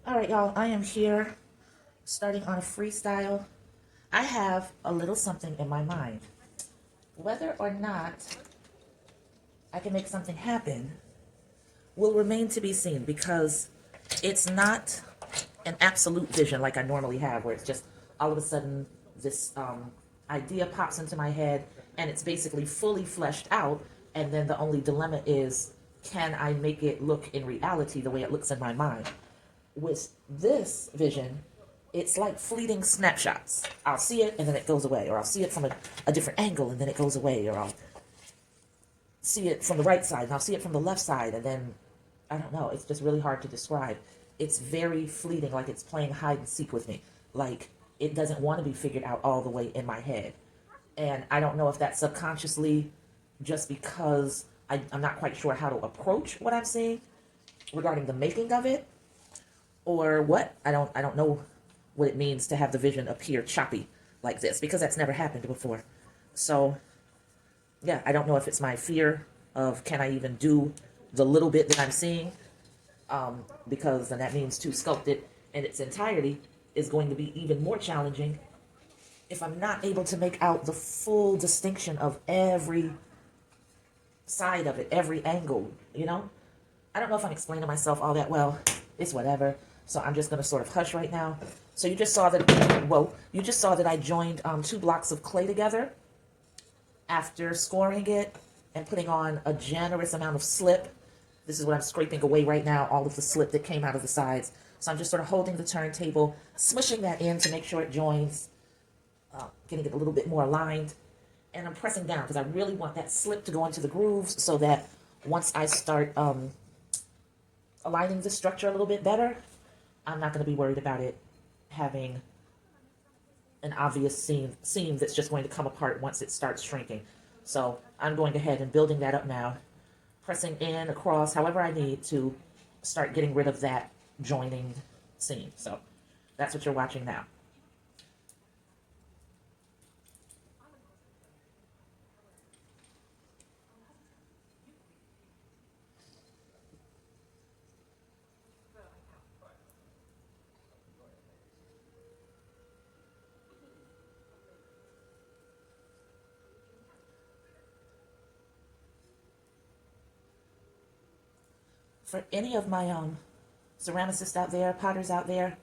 All right, y'all, I am here starting on a freestyle. I have a little something in my mind. Whether or not I can make something happen will remain to be seen because it's not an absolute vision like I normally have, where it's just all of a sudden this idea pops into my head and it's basically fully fleshed out. And then the only dilemma is, can I make it look in reality the way it looks in my mind? With this vision, it's like fleeting snapshots. I'll see it and then it goes away, or I'll see it from a different angle and then it goes away, or I'll see it from the right side and I'll see it from the left side, and then I don't know. It's just really hard to describe. It's very fleeting, like it's playing hide and seek with me. Like it doesn't want to be figured out all the way in my head. And I don't know if that's subconsciously just because I'm not quite sure how to approach what I'm seeing regarding the making of it, or what. I don't know what it means to have the vision appear choppy like this, because that's never happened before. So yeah, I don't know if it's my fear of, can I even do the little bit that I'm seeing, because then that means to sculpt it in its entirety is going to be even more challenging if I'm not able to make out the full distinction of every side of it, every angle, you know? I don't know if I'm explaining myself all that well. It's whatever. So I'm just going to sort of hush right now. So you just saw that, whoa, you just saw that I joined 2 blocks of clay together after scoring it and putting on a generous amount of slip. This is what I'm scraping away right now, all of the slip that came out of the sides. So I'm just sort of holding the turntable, smushing that in to make sure it joins, getting it a little bit more aligned. And I'm pressing down because I really want that slip to go into the grooves so that once I start aligning the structure a little bit better, I'm not going to be worried about it having an obvious seam that's just going to come apart once it starts shrinking. So I'm going ahead and building that up now, pressing in, across, however I need to start getting rid of that joining seam. So that's what you're watching now. For any of my ceramicists out there, potters out there,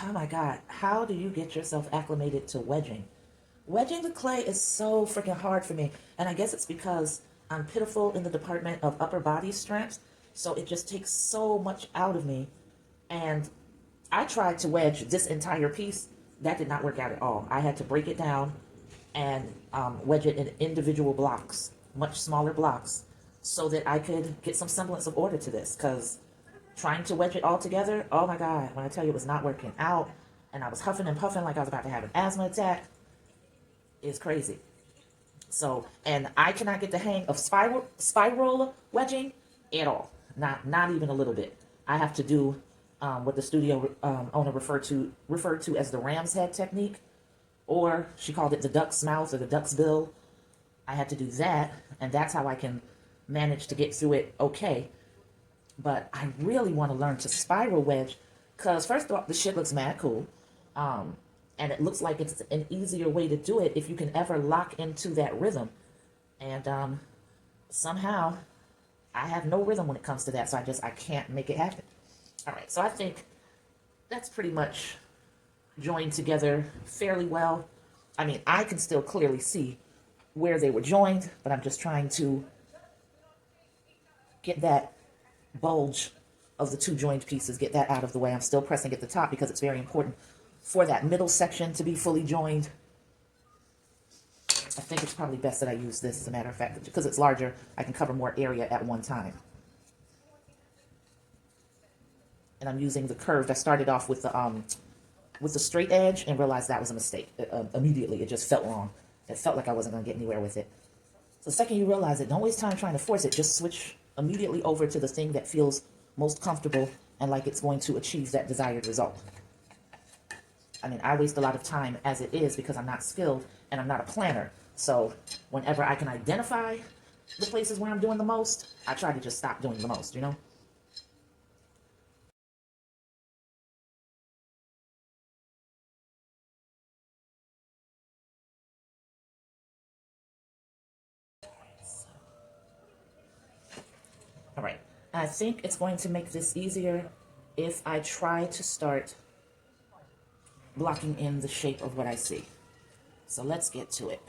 oh my God, how do you get yourself acclimated to wedging? Wedging the clay is so freaking hard for me. And I guess it's because I'm pitiful in the department of upper body strength. So it just takes so much out of me. And I tried to wedge this entire piece. That did not work out at all. I had to break it down and wedge it in individual blocks, much smaller blocks, so that I could get some semblance of order to this. Because trying to wedge it all together, oh my God, when I tell you it was not working out, and I was huffing and puffing like I was about to have an asthma attack, is crazy. So, and I cannot get the hang of spiral wedging at all. Not even a little bit. I have to do what the studio owner referred to as the ram's head technique, or she called it the duck's mouth or the duck's bill. I had to do that, and that's how I can manage to get through it okay. But I really want to learn to spiral wedge, because first of all, the shit looks mad cool. And it looks like it's an easier way to do it if you can ever lock into that rhythm. And somehow I have no rhythm when it comes to that, so I can't make it happen. All right, so I think that's pretty much joined together fairly well. I mean, I can still clearly see where they were joined, but I'm just trying to get that bulge of the 2 joined pieces, get that out of the way. I'm still pressing at the top because it's very important for that middle section to be fully joined. I think it's probably best that I use this, as a matter of fact, because it's larger, I can cover more area at one time. And I'm using the curved. I started off with the straight edge and realized that was a mistake. Immediately, it just felt wrong. It felt like I wasn't going to get anywhere with it. So the second you realize it, don't waste time trying to force it. Just switch immediately over to the thing that feels most comfortable and like it's going to achieve that desired result. I mean, I waste a lot of time as it is because I'm not skilled and I'm not a planner. So whenever I can identify the places where I'm doing the most, I try to just stop doing the most, you know? All right, I think it's going to make this easier if I try to start blocking in the shape of what I see. So let's get to it.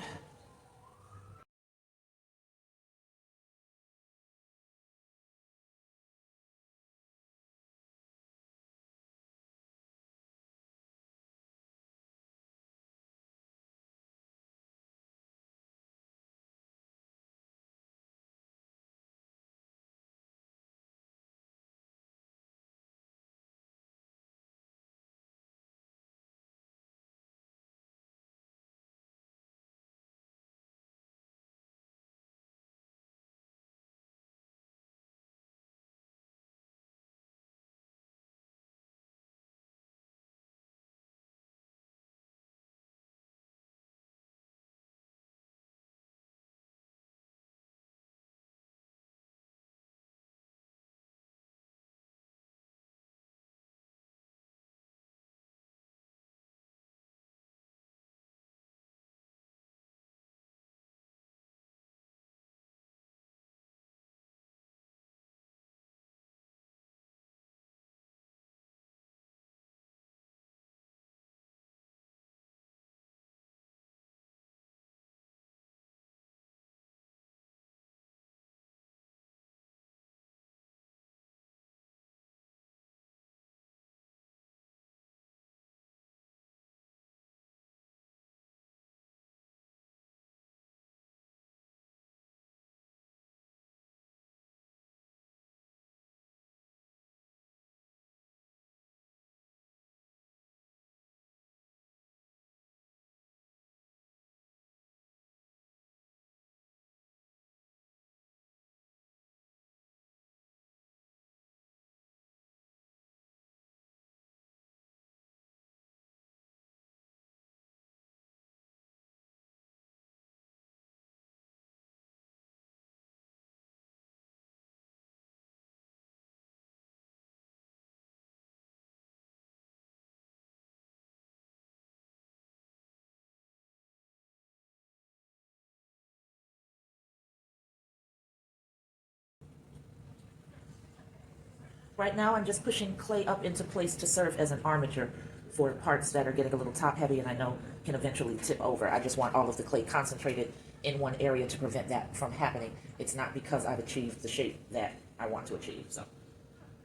Right now, I'm just pushing clay up into place to serve as an armature for parts that are getting a little top heavy and I know can eventually tip over. I just want all of the clay concentrated in one area to prevent that from happening. It's not because I've achieved the shape that I want to achieve. So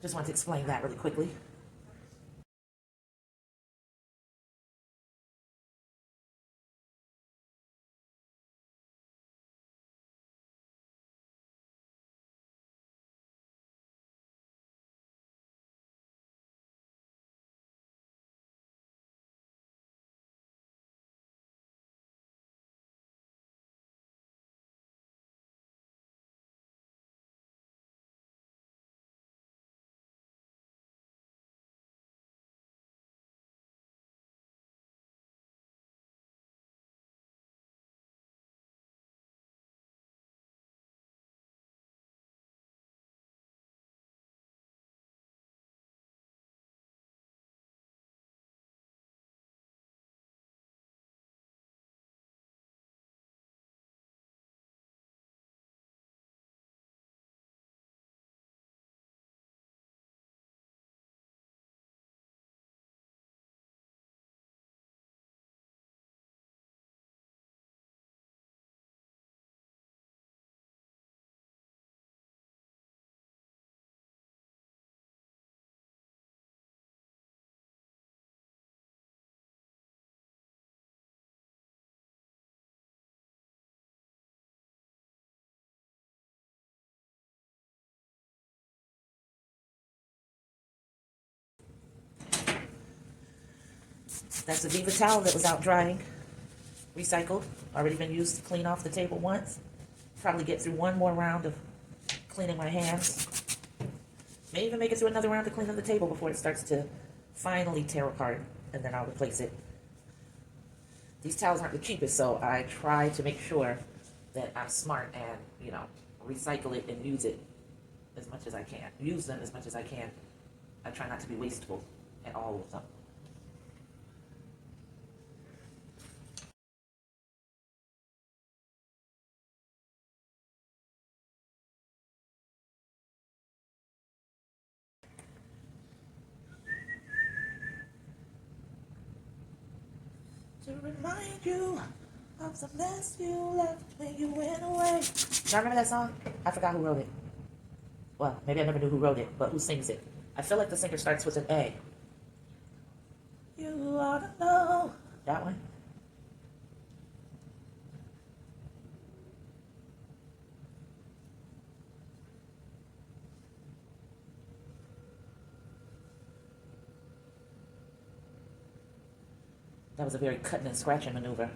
just want to explain that really quickly. That's a Viva towel that was out drying, recycled, already been used to clean off the table once. Probably get through one more round of cleaning my hands. May even make it through another round of cleaning the table before it starts to finally tear apart, and then I'll replace it. These towels aren't the cheapest, so I try to make sure that I'm smart and, recycle it and use it as much as I can. Use them as much as I can. I try not to be wasteful at all with them. to remind you of the mess you left when you went away. Y'all remember that song? I forgot who wrote it. Well, maybe I never knew who wrote it, but who sings it? I feel like the singer starts with an A. You ought to know. That one? That was a very cutting and scratching maneuver.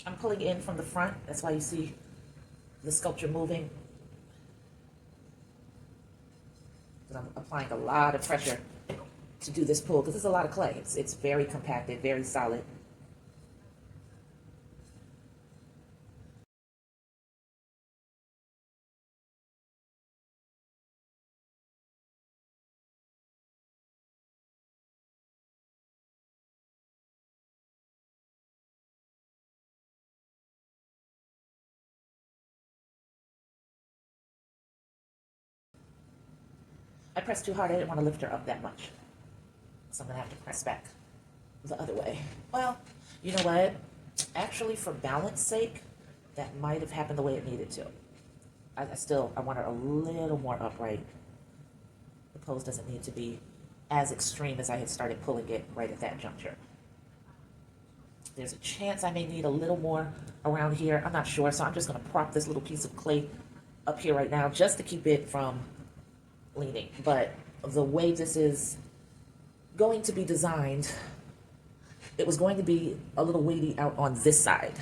I'm pulling in from the front. That's why you see the sculpture moving. I'm applying a lot of pressure to do this pull because it's a lot of clay. It's very compacted, very solid. I pressed too hard. I didn't want to lift her up that much. So I'm going to have to press back the other way. Well, you know what? Actually, for balance sake, that might have happened the way it needed to. I want her a little more upright. The pose doesn't need to be as extreme as I had started pulling it right at that juncture. There's a chance I may need a little more around here. I'm not sure, so I'm just going to prop this little piece of clay up here right now just to keep it from leaning. But the way this is going to be designed, it was going to be a little weighty out on this side.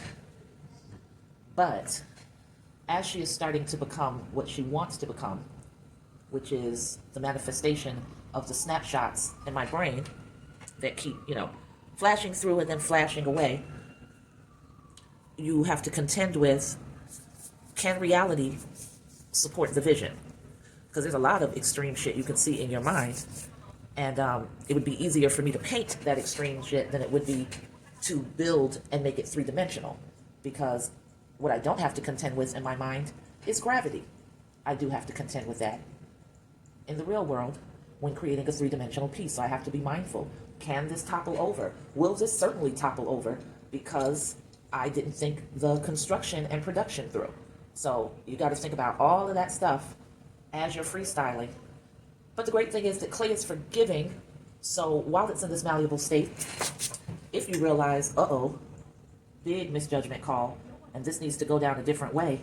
But as she is starting to become what she wants to become, which is the manifestation of the snapshots in my brain that keep, flashing through and then flashing away, you have to contend with, can reality support the vision? Because there's a lot of extreme shit you can see in your mind. And it would be easier for me to paint that extreme shit than it would be to build and make it three-dimensional. Because what I don't have to contend with in my mind is gravity. I do have to contend with that in the real world when creating a three-dimensional piece. So I have to be mindful. Can this topple over? Will this certainly topple over? Because I didn't think the construction and production through. So you got to think about all of that stuff as you're freestyling. But the great thing is that clay is forgiving. So while it's in this malleable state, if you realize, big misjudgment call, and this needs to go down a different way,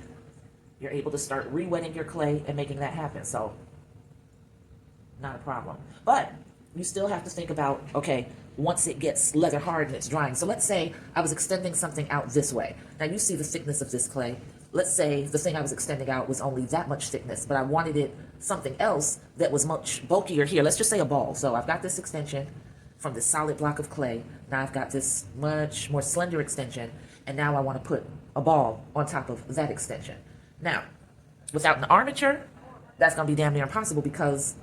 you're able to start re-wetting your clay and making that happen. So not a problem. But you still have to think about, okay, once it gets leather hard and it's drying. So let's say I was extending something out this way. Now you see the thickness of this clay. Let's say the thing I was extending out was only that much thickness, but I wanted it something else that was much bulkier here. Let's just say a ball. So I've got this extension from this solid block of clay. Now I've got this much more slender extension, and now I want to put a ball on top of that extension. Now, without an armature, that's going to be damn near impossible because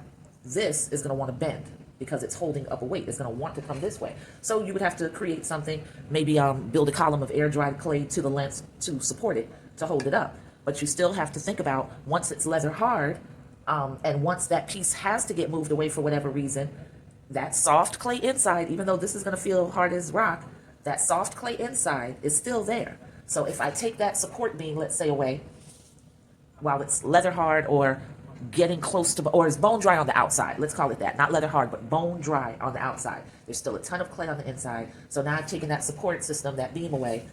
this is going to want to bend because it's holding up a weight. It's going to want to come this way. So you would have to create something, maybe build a column of air-dried clay to the length to support it, to hold it up. But you still have to think about, once it's leather hard, and once that piece has to get moved away for whatever reason, that soft clay inside, even though this is going to feel hard as rock, that soft clay inside is still there. So if I take that support beam, let's say, away, while it's leather hard or getting close to, or it's bone dry on the outside, let's call it that, not leather hard, but bone dry on the outside. There's still a ton of clay on the inside. So now I'm taking that support system, that beam away,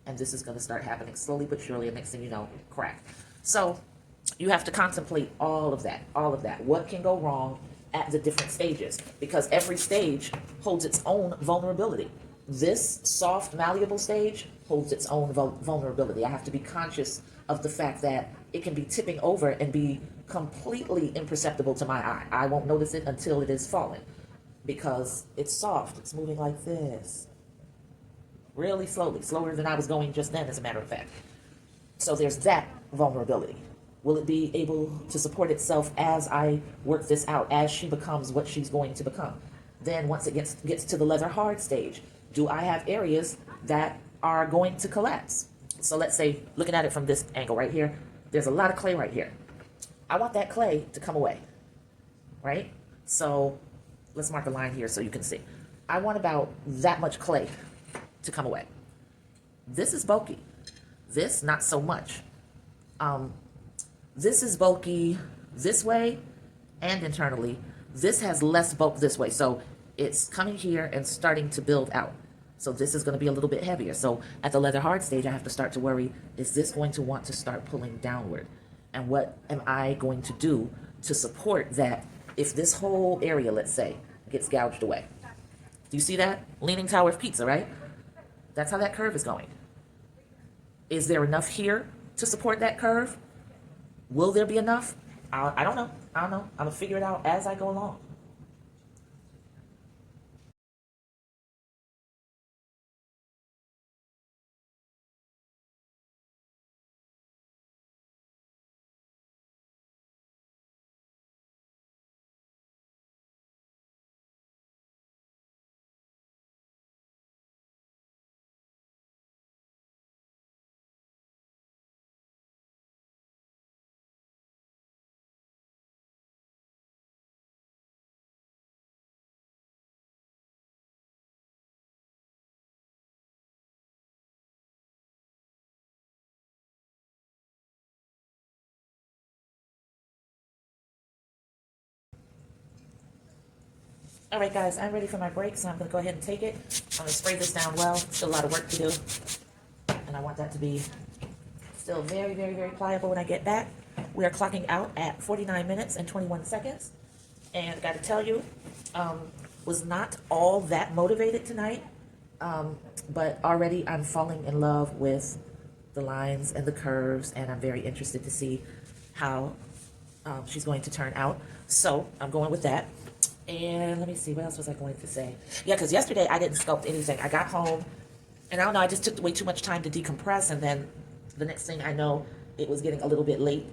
and this is going to start happening slowly but surely, and next thing you know, crack. So you have to contemplate all of that, what can go wrong at the different stages, because every stage holds its own vulnerability. this soft, malleable stage holds its own vulnerability. I have to be conscious of the fact that it can be tipping over and be completely imperceptible to my eye. I won't notice it until it is falling because it's soft. It's moving like this, really slowly, slower than I was going just then, as a matter of fact. So there's that vulnerability. Will it be able to support itself as I work this out, as she becomes what she's going to become? Then once it gets to the leather hard stage, do I have areas that are going to collapse? So let's say, looking at it from this angle right here, there's a lot of clay right here. I want that clay to come away, right? So let's mark a line here so you can see. I want about that much clay to come away. This is bulky. This, not so much. This is bulky this way and internally. This has less bulk this way. So it's coming here and starting to build out. So this is going to be a little bit heavier. So at the leather hard stage, I have to start to worry, is this going to want to start pulling downward? And what am I going to do to support that if this whole area, let's say, gets gouged away? Do you see that? Leaning Tower of Pizza, right? That's how that curve is going. Is there enough here to support that curve? Will there be enough? I don't know. I don't know. I'm going to figure it out as I go along. All right, guys, I'm ready for my break, so I'm going to go ahead and take it. I'm going to spray this down well. Still a lot of work to do. And I want that to be still very, very, very pliable when I get back. We are clocking out at 49 minutes and 21 seconds. And got to tell you, was not all that motivated tonight. But already I'm falling in love with the lines and the curves, and I'm very interested to see how she's going to turn out. So I'm going with that. And let me see, what else was I going to say? Yeah, because yesterday I didn't sculpt anything. I got home, and I don't know, I just took way too much time to decompress, and then the next thing I know, it was getting a little bit late.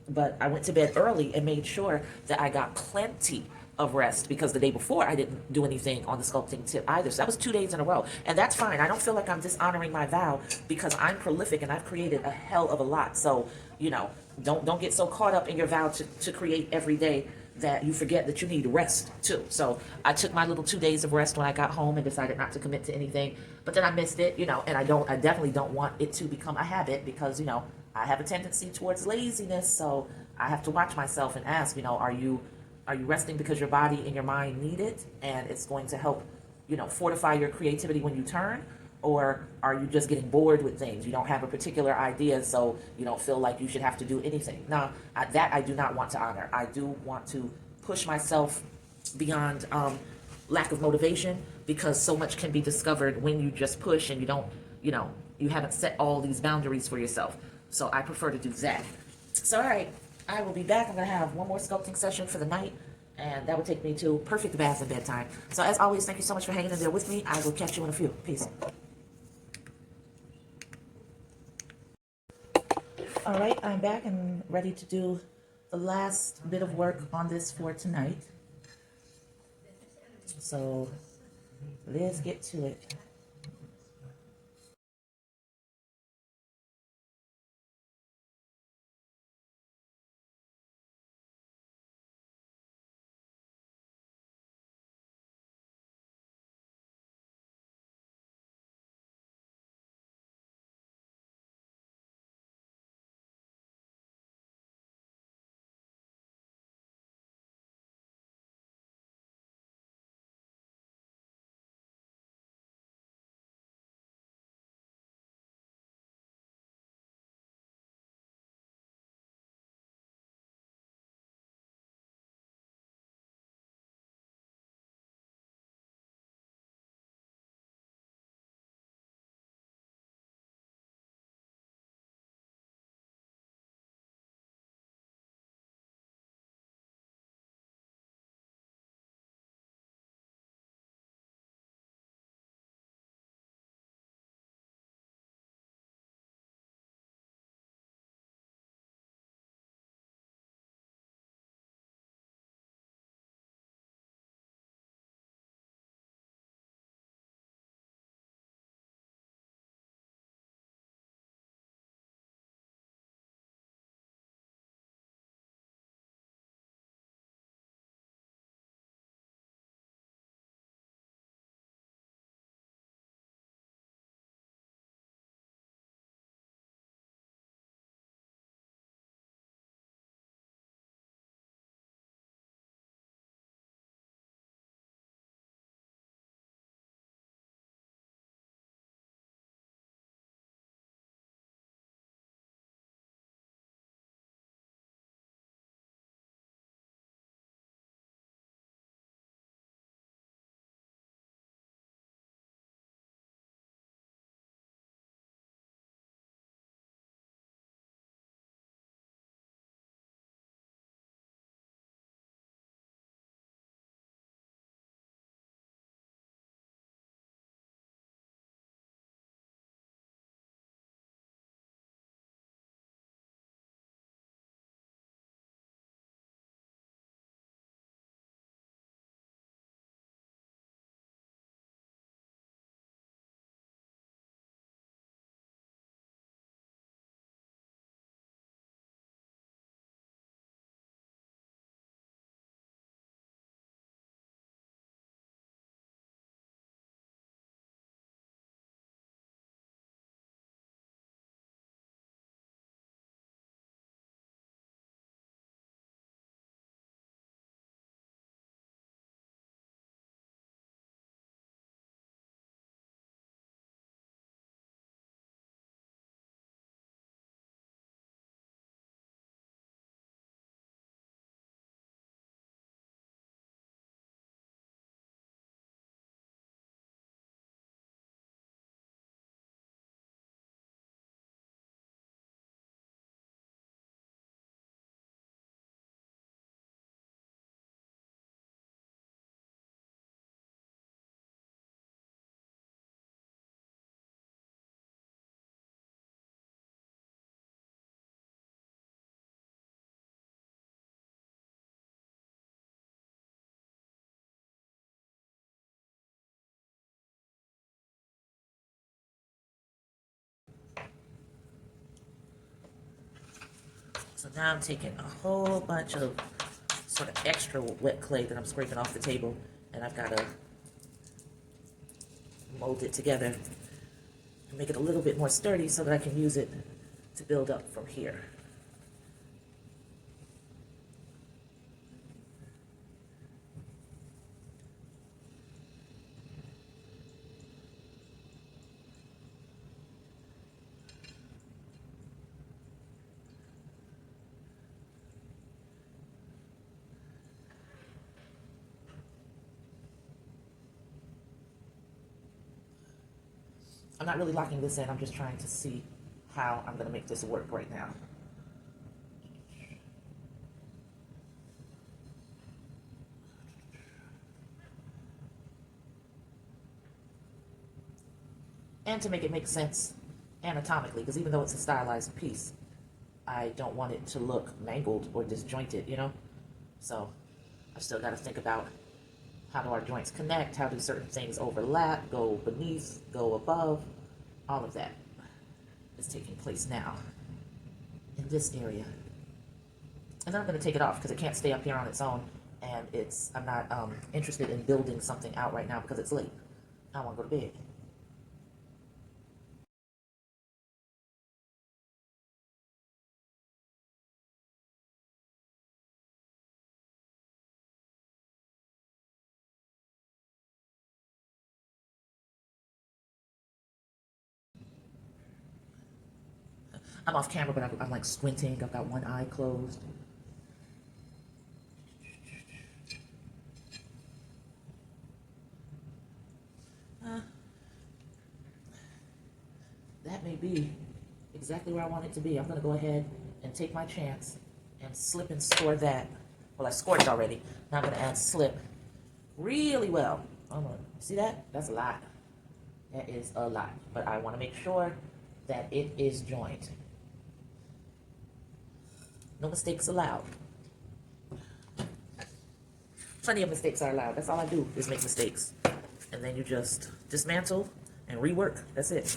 But I went to bed early and made sure that I got plenty of rest, because the day before I didn't do anything on the sculpting tip either. So that was 2 days in a row. And that's fine. I don't feel like I'm dishonoring my vow, because I'm prolific and I've created a hell of a lot. So, you know, don't get so caught up in your vow to create every day that you forget that you need rest too. So I took my little 2 days of rest when I got home and decided not to commit to anything. But then I missed it, you know, and I definitely don't want it to become a habit, because, you know, I have a tendency towards laziness. So I have to watch myself and ask, you know, are you resting because your body and your mind need it, and it's going to help, you know, fortify your creativity when you turn? Or are you just getting bored with things? You don't have a particular idea, so you don't feel like you should have to do anything. Now, that I do not want to honor. I do want to push myself beyond lack of motivation, because so much can be discovered when you just push and you don't, you know, you haven't set all these boundaries for yourself. So I prefer to do that. So, all right, I will be back. I'm going to have one more sculpting session for the night, and that will take me to perfect bath and bedtime. So as always, thank you so much for hanging in there with me. I will catch you in a few. Peace. All right, I'm back and ready to do the last bit of work on this for tonight. So let's get to it. So now I'm taking a whole bunch of sort of extra wet clay that I'm scraping off the table, and I've got to mold it together and make it a little bit more sturdy so that I can use it to build up from here. I'm not really locking this in, I'm just trying to see how I'm going to make this work right now. And to make it make sense anatomically, because even though it's a stylized piece, I don't want it to look mangled or disjointed, you know? So I've still got to think about how do our joints connect, how do certain things overlap, go beneath, go above. All of that is taking place now in this area. And then I'm going to take it off because it can't stay up here on its own, and I'm not interested in building something out right now because it's late. I want to go to bed. I'm off camera, but I'm like squinting. I've got one eye closed. That may be exactly where I want it to be. I'm going to go ahead and take my chance and slip and score that. Well, I scored it already. Now I'm going to add slip really well. See that? That's a lot. That is a lot. But I want to make sure that it is joined. No mistakes allowed. Plenty of mistakes are allowed. That's all I do is make mistakes. And then you just dismantle and rework. That's it.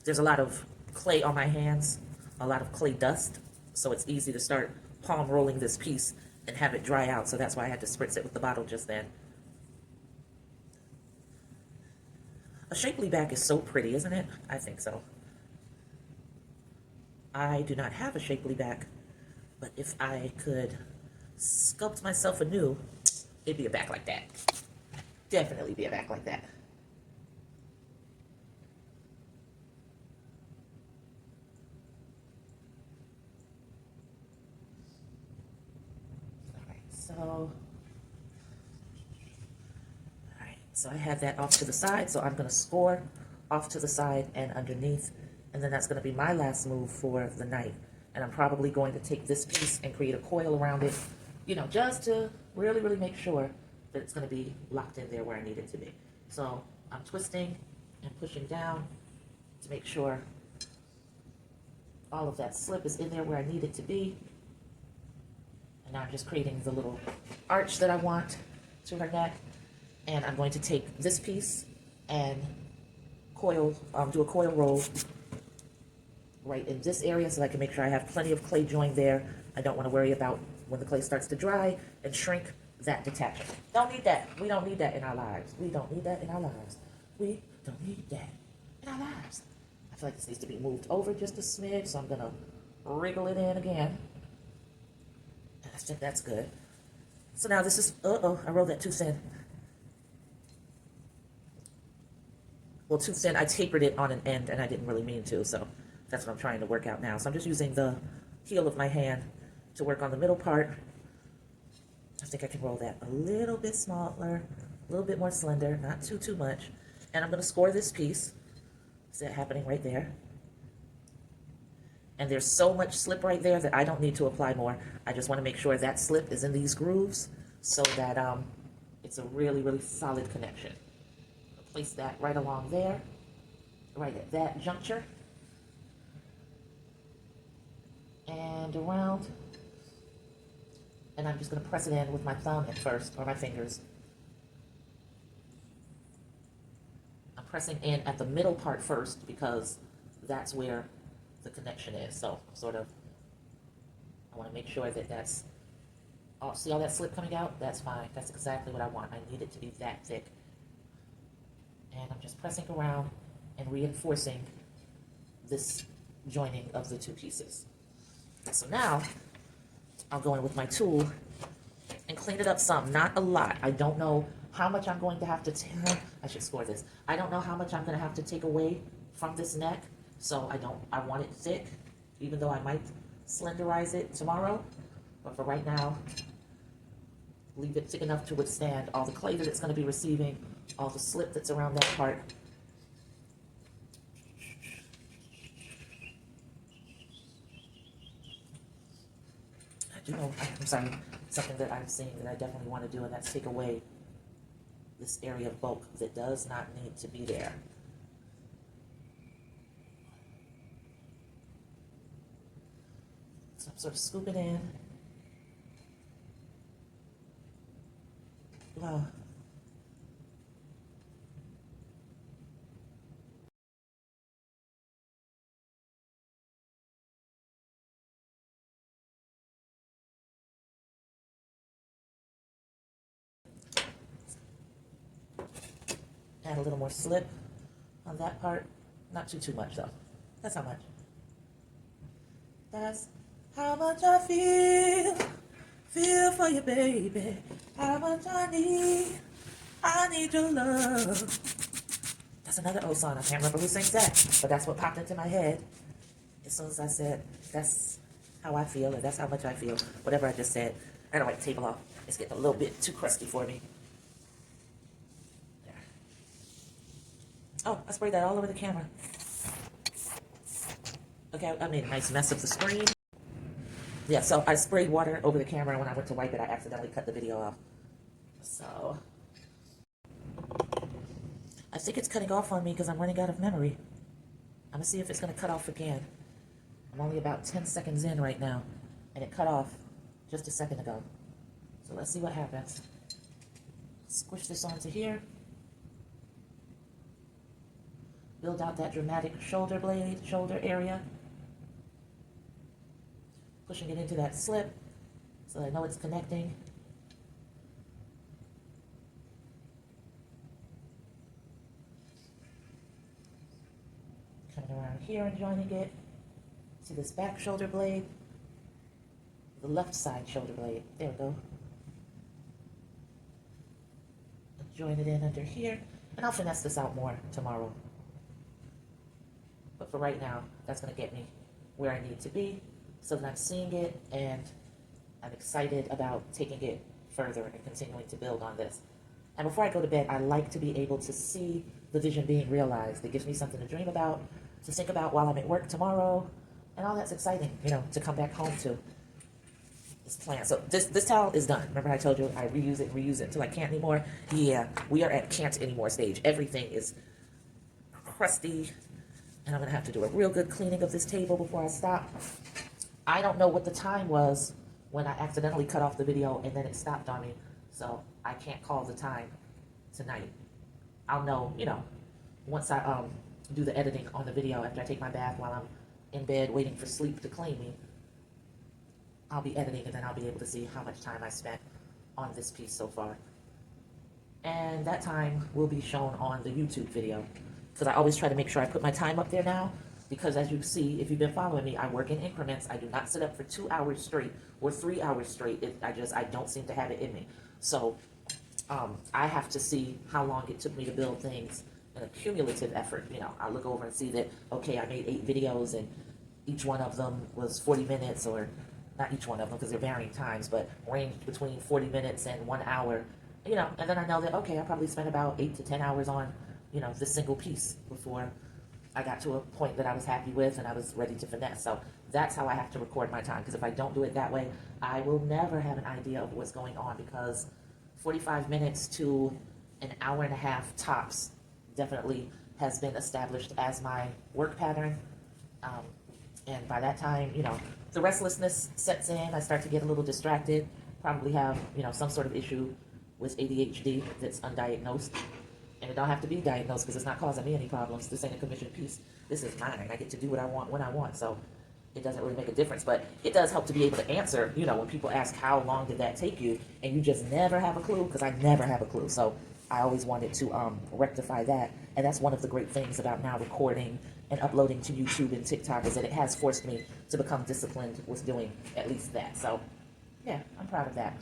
There's a lot of clay on my hands, a lot of clay dust, so it's easy to start palm rolling this piece and have it dry out. So that's why I had to spritz it with the bottle just then. A shapely back is so pretty, isn't it? I think so. I do not have a shapely back, but if I could sculpt myself anew, it'd be a back like that. Definitely be a back like that. So I have that off to the side, so I'm going to score off to the side and underneath, and then that's going to be my last move for the night. And I'm probably going to take this piece and create a coil around it, you know, just to really, really make sure that it's going to be locked in there where I need it to be. So I'm twisting and pushing down to make sure all of that slip is in there where I need it to be. And now I'm just creating the little arch that I want to her neck. And I'm going to take this piece and coil, do a coil roll right in this area so I can make sure I have plenty of clay joined there. I don't want to worry about when the clay starts to dry and shrink, that detaching. Don't need that. We don't need that in our lives. We don't need that in our lives. We don't need that in our lives. I feel like this needs to be moved over just a smidge, so I'm going to wriggle it in again. I think that's good. So now this is, I rolled that too thin. Well, too thin, I tapered it on an end and I didn't really mean to, so that's what I'm trying to work out now. So I'm just using the heel of my hand to work on the middle part. I think I can roll that a little bit smaller, a little bit more slender, not too much. And I'm going to score this piece. See that happening right there? And there's so much slip right there that I don't need to apply more. I just want to make sure that slip is in these grooves so that it's a really, really solid connection. Place that right along there, right at that juncture, and around. And I'm just going to press it in with my thumb at first, or my fingers. I'm pressing in at the middle part first because that's where the connection is. So I'm sort of want to make sure that that's, oh, see all that slip coming out? That's fine. That's exactly what I want. I need it to be that thick. And I'm just pressing around and reinforcing this joining of the two pieces. So now, I'll go in with my tool and clean it up some, not a lot. I don't know how much I'm going to have to, I should score this. I don't know how much I'm going to have to take away from this neck, so I want it thick, even though I might slenderize it tomorrow. But for right now, leave it thick enough to withstand all the clay that it's going to be receiving, all the slip that's around that part. I do know, I'm sorry, something that I'm seeing that I definitely want to do, and that's take away this area of bulk that does not need to be there. So I'm sort of scooping in. Wow. Add a little more slip on that part. Not too much though. That's how much. That's how much I feel for you, baby. How much I need your love. That's another old song. I can't remember who sings that, but that's what popped into my head as soon as I said, that's how I feel, or that's how much I feel. Whatever I just said. I don't like the table off. It's getting a little bit too crusty for me. There. Oh, I sprayed that all over the camera. Okay, I made a nice mess of the screen. Yeah, so I sprayed water over the camera, and when I went to wipe it, I accidentally cut the video off. So, I think it's cutting off on me because I'm running out of memory. I'm gonna see if it's gonna cut off again. I'm only about 10 seconds in right now, and it cut off just a second ago. So let's see what happens. Squish this onto here. Build out that dramatic shoulder blade, shoulder area. Pushing it into that slip so that I know it's connecting. Coming around here and joining it to this back shoulder blade, the left side shoulder blade. There we go. And join it in under here, and I'll finesse this out more tomorrow. But for right now, that's going to get me where I need to be, so that I'm seeing it and I'm excited about taking it further and continuing to build on this. And before I go to bed, I like to be able to see the vision being realized. It gives me something to dream about, to think about while I'm at work tomorrow, and all that's exciting, you know, to come back home to this plan. So this towel is done. Remember I told you I reuse it until I can't anymore? Yeah, we are at can't anymore stage. Everything is crusty, and I'm gonna have to do a real good cleaning of this table before I stop. I don't know what the time was when I accidentally cut off the video and then it stopped on me, so I can't call the time tonight. I'll know, you know, once I do the editing on the video after I take my bath while I'm in bed waiting for sleep to clean me. I'll be editing, and then I'll be able to see how much time I spent on this piece so far. And that time will be shown on the YouTube video, because I always try to make sure I put my time up there now, because as you see, if you've been following me, I work in increments. I do not sit up for 2 hours straight or 3 hours straight. I don't seem to have it in me. So I have to see how long it took me to build things in a cumulative effort. You know, I look over and see that, okay, I made 8 videos and each one of them was 40 minutes, or not each one of them because they're varying times, but ranged between 40 minutes and 1 hour, you know, and then I know that, okay, I probably spent about 8 to 10 hours on, you know, this single piece before I got to a point that I was happy with and I was ready to finesse. So that's how I have to record my time, because if I don't do it that way, I will never have an idea of what's going on, because 45 minutes to an hour and a half tops definitely has been established as my work pattern. And by that time, you know, the restlessness sets in. I start to get a little distracted, probably have, you know, some sort of issue with ADHD that's undiagnosed. And it don't have to be diagnosed because it's not causing me any problems. This ain't a commissioned piece. This is mine. I get to do what I want when I want. So it doesn't really make a difference, but it does help to be able to answer, you know, when people ask how long did that take you, and you just never have a clue, because I never have a clue. So I always wanted to rectify that, and that's one of the great things about now recording and uploading to YouTube and TikTok, is that it has forced me to become disciplined with doing at least that. So yeah, I'm proud of that.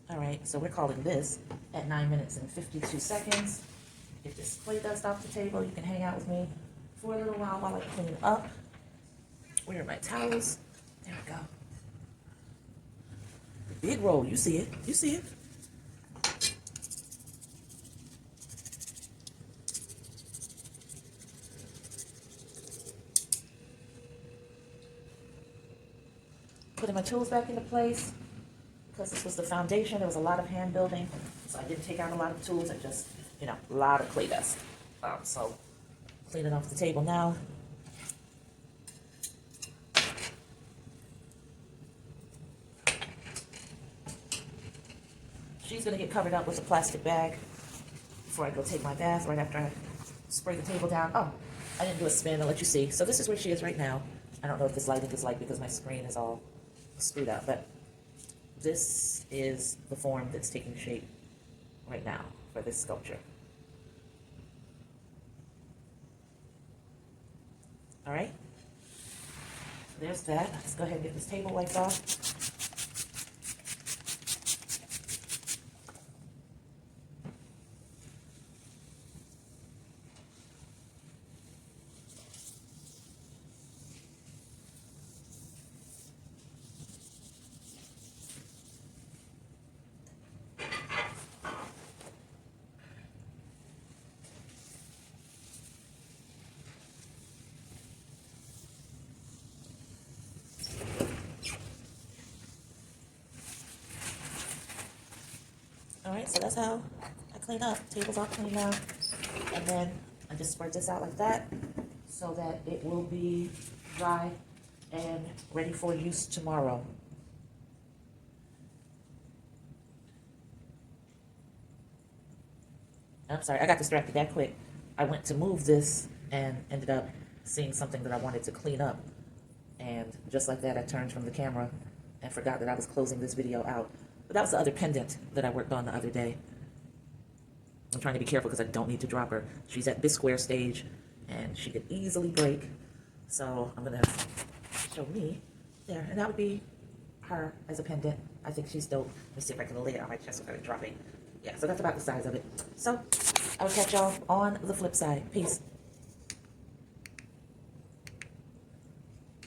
All right, so we're calling this at 9 minutes and 52 seconds. Get this clay dust off the table. You can hang out with me for a little while I clean up. Where are my towels? There we go. The big roll, you see it, you see it. Putting my tools back into place, because this was the foundation. There was a lot of hand building, so I didn't take out a lot of tools. I just, you know, a lot of clay dust. So clean it off the table now. She's gonna get covered up with a plastic bag before I go take my bath, right after I spray the table down. Oh, I didn't do a spin, I'll let you see. So this is where she is right now. I don't know if this lighting is light because my screen is all screwed up, but this is the form that's taking shape right now for this sculpture. All right, there's that. Let's go ahead and get this table wiped off. All right, so that's how I clean up. Table's all cleaned out. And then I just spread this out like that so that it will be dry and ready for use tomorrow. I'm sorry, I got distracted that quick. I went to move this and ended up seeing something that I wanted to clean up. And just like that, I turned from the camera and forgot that I was closing this video out. But that was the other pendant that I worked on the other day. I'm trying to be careful because I don't need to drop her. She's at this square stage and she could easily break. So I'm gonna show me there. And that would be her as a pendant. I think she's dope. Let me see if I can lay it on my chest without it dropping. Yeah, so that's about the size of it. So I'll catch y'all on the flip side. Peace.